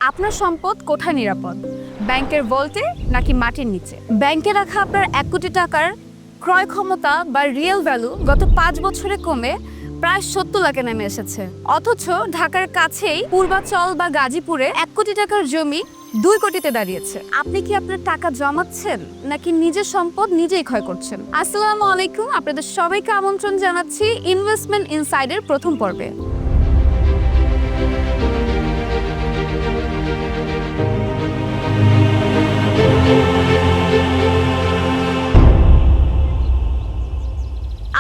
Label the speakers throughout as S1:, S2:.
S1: আপনার সম্পদ কোথায় নিরাপদ, ব্যাংকের ভল্টে নাকি মাটির নিচে? ব্যাংকে রাখা আপনার 1 কোটি টাকার ক্রয় ক্ষমতা বা রিয়েল ভ্যালু গত 5 বছরে কমে প্রায় 70 লাখে নেমে এসেছে। অথচ ঢাকার কাছেই পূর্বাচল বা গাজীপুরে 1 কোটি টাকার জমি 2 কোটিতে দাঁড়িয়েছে। আপনি কি আপনার টাকা জমাচ্ছেন নাকি নিজের সম্পদ নিজেই ক্ষয় করছেন? আসসালামু আলাইকুম, আপনাদের সবাইকে আমন্ত্রণ জানাচ্ছি ইনভেস্টমেন্ট ইনসাইডের প্রথম পর্বে।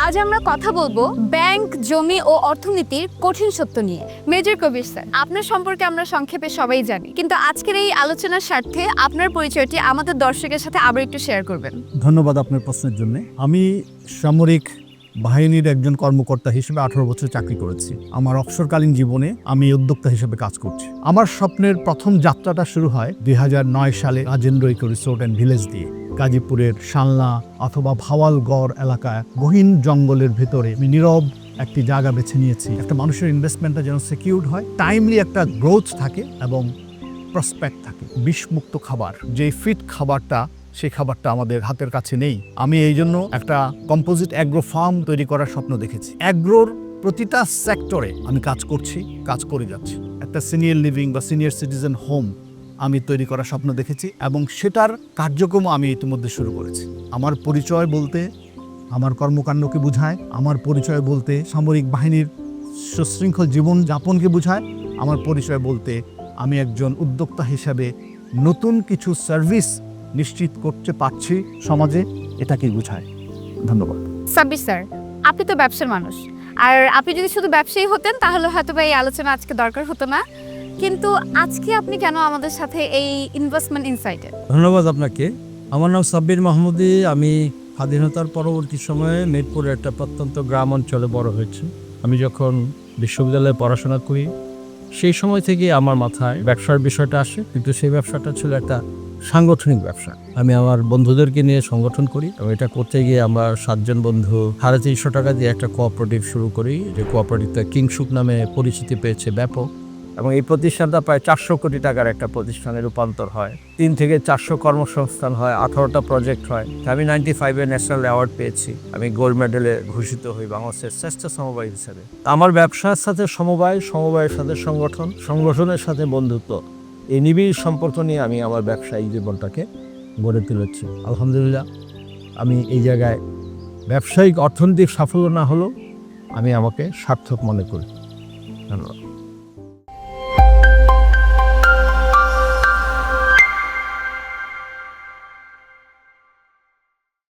S1: আজ আমরা কথা বলবো ব্যাংক, জমি ও অর্থনীতির কঠিন সত্য নিয়ে। মেজর কবির স্যার, আপনার সম্পর্কে আমরা সংক্ষেপে সবাই জানি, কিন্তু আজকের এই আলোচনার স্বার্থে আপনার পরিচয়টি আমাদের দর্শকের সাথে আবার একটু শেয়ার করবেন।
S2: ধন্যবাদ আপনার প্রশ্নের জন্য। আমি সামরিক বাহিনীর একজন কর্মকর্তা হিসেবে 18 বছর চাকরি করেছি। আমার অবসরকালীন জীবনে আমি উদ্যোক্তা হিসেবে কাজ করছি। আমার স্বপ্নের প্রথম যাত্রাটা শুরু হয় 2009 সালে Rajendra eco resort and village দিয়ে। গাজীপুরের শালনা অথবা ভাওয়ালগড় এলাকায় গহীন জঙ্গলের ভেতরে আমি নীরব একটি জায়গা বেছে নিয়েছি। একটা মানুষের ইনভেস্টমেন্টটা যেন সিকিউরড হয়, টাইমলি একটা গ্রোথ থাকে এবং প্রসপেক্ট থাকে। বিষমুক্ত খাবার, যে ফিট খাবারটা, সেই খাবারটা আমাদের হাতের কাছে নেই। আমি এই জন্য একটা কম্পোজিট অ্যাগ্রো ফার্ম তৈরি করার স্বপ্ন দেখেছি। অ্যাগ্রোর প্রতিটা সেক্টরে আমি কাজ করছি, কাজ করে যাচ্ছি। একটা সিনিয়র লিভিং বা সিনিয়র সিটিজেন হোম আমি তৈরি করার স্বপ্ন দেখেছি এবং সেটার কার্যক্রমও আমি ইতিমধ্যে শুরু করেছি। আমার পরিচয় বলতে আমার কর্মকাণ্ডকে বোঝায়, আমার পরিচয় বলতে সামরিক বাহিনীর সুশৃঙ্খল জীবনযাপনকে বোঝায়, আমার পরিচয় বলতে আমি একজন উদ্যোক্তা হিসাবে নতুন কিছু সার্ভিস নিশ্চিত করতে পারছি সমাজে, এটাকে বোঝায়। ধন্যবাদ।
S1: সাব্বির স্যার, আপনি তো ব্যবসার মানুষ, আর আপনি যদি শুধু ব্যবসায়ী হতেন তাহলে হয়তো এই আলোচনা আজকে দরকার হতো না। কিন্তু আজকে আপনি কেন আমাদের সাথে এই ইনভেস্টমেন্ট ইনসাইডে?
S3: ধন্যবাদ আপনাকে। আমার নাম সাব্বির মাহমুদি। আমি স্বাধীনতার পরবর্তী সময়ে মিরপুরের একটা প্রত্যন্ত গ্রাম অঞ্চলে বড় হয়েছি। আমি যখন বিশ্ববিদ্যালয়ে পড়াশোনা করি সেই সময় থেকে আমার মাথায় ব্যবসার বিষয়টা আসে, কিন্তু সেই ব্যবসাটা ছিল একটা সাংগঠনিক ব্যবসা। আমি আমার বন্ধুদেরকে নিয়ে সংগঠন করি এবং এটা করতে গিয়ে আমার 7 জন বন্ধু 350 টাকা দিয়ে একটা কোঅপারেটিভ শুরু করি। যে কোঅপারেটিভটা কিংশুক নামে পরিচিতি পেয়েছে ব্যাপক, এবং এই প্রতিষ্ঠানটা প্রায় 400 কোটি টাকার একটা প্রতিষ্ঠানে রূপান্তর হয়। 3 থেকে 400 কর্মসংস্থান হয়, 18টা প্রজেক্ট হয়। আমি 95-এ ন্যাশনাল অ্যাওয়ার্ড পেয়েছি। আমি গোল্ড মেডেলে ভূষিত হই বাংলাদেশের শ্রেষ্ঠ সমবায় হিসেবে। আমার ব্যবসার সাথে সমবায়, সমবায়ের সাথে সংগঠন, সংগঠনের সাথে বন্ধুত্ব, এই নিবিড় সম্পর্ক নিয়ে আমি আমার ব্যবসায়িক জীবনটাকে গড়ে তুলেছি। আলহামদুলিল্লাহ, আমি এই জায়গায় ব্যবসায়িক অর্থনৈতিক সাফল্য না হলেও আমি আমাকে সার্থক মনে করি। ধন্যবাদ।